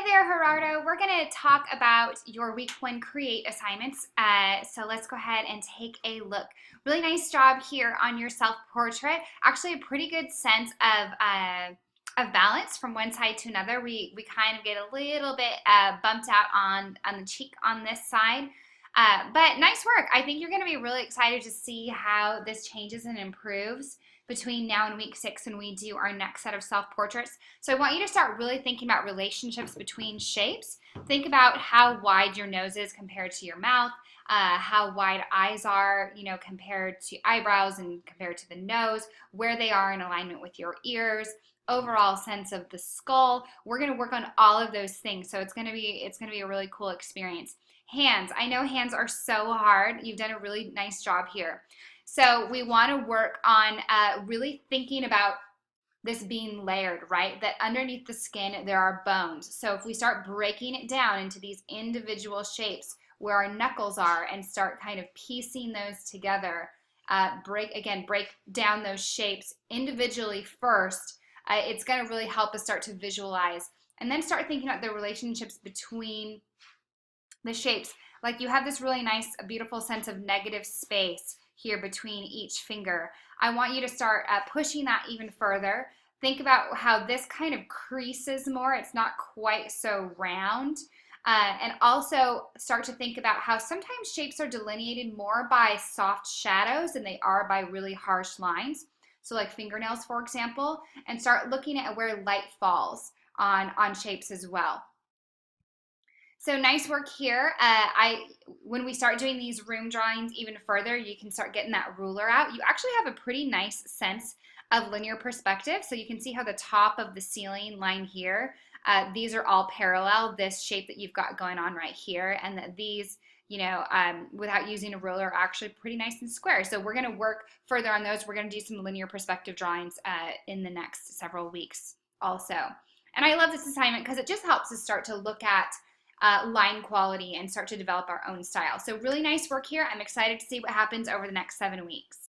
Hi there, Gerardo. We're going to talk about your week 1 create assignments. So let's go ahead and take a look. Really nice job here on your self-portrait. Actually, a pretty good sense of balance from one side to another. We kind of get a little bit bumped out on the cheek on this side. But nice work. I think you're going to be really excited to see how this changes and improves between now and week 6 when we do our next set of self-portraits. So I want you to start really thinking about relationships between shapes. Think about how wide your nose is compared to your mouth, how wide eyes are, compared to eyebrows and compared to the nose, where they are in alignment with your ears, overall sense of the skull. We're going to work on all of those things. So it's going to be a really cool experience. Hands. I know hands are so hard. You've done a really nice job here. So we want to work on really thinking about this being layered, right? That underneath the skin there are bones. So if we start breaking it down into these individual shapes where our knuckles are and start kind of piecing those together, break down those shapes individually first, it's going to really help us start to visualize and then start thinking about the relationships between the shapes. Like you have this really nice, beautiful sense of negative space here between each finger. I want you to start pushing that even further. Think about how this kind of creases more. It's not quite so round. And also start to think about how sometimes shapes are delineated more by soft shadows than they are by really harsh lines. So like fingernails, for example, and start looking at where light falls on shapes as well. So nice work here. When we start doing these room drawings even further, you can start getting that ruler out. You actually have a pretty nice sense of linear perspective. So you can see how the top of the ceiling line here, these are all parallel, this shape that you've got going on right here, and that these, without using a ruler, are actually pretty nice and square. So we're going to work further on those. We're going to do some linear perspective drawings in the next several weeks also. And I love this assignment because it just helps us start to look at line quality and start to develop our own style. So really nice work here. I'm excited to see what happens over the next 7 weeks.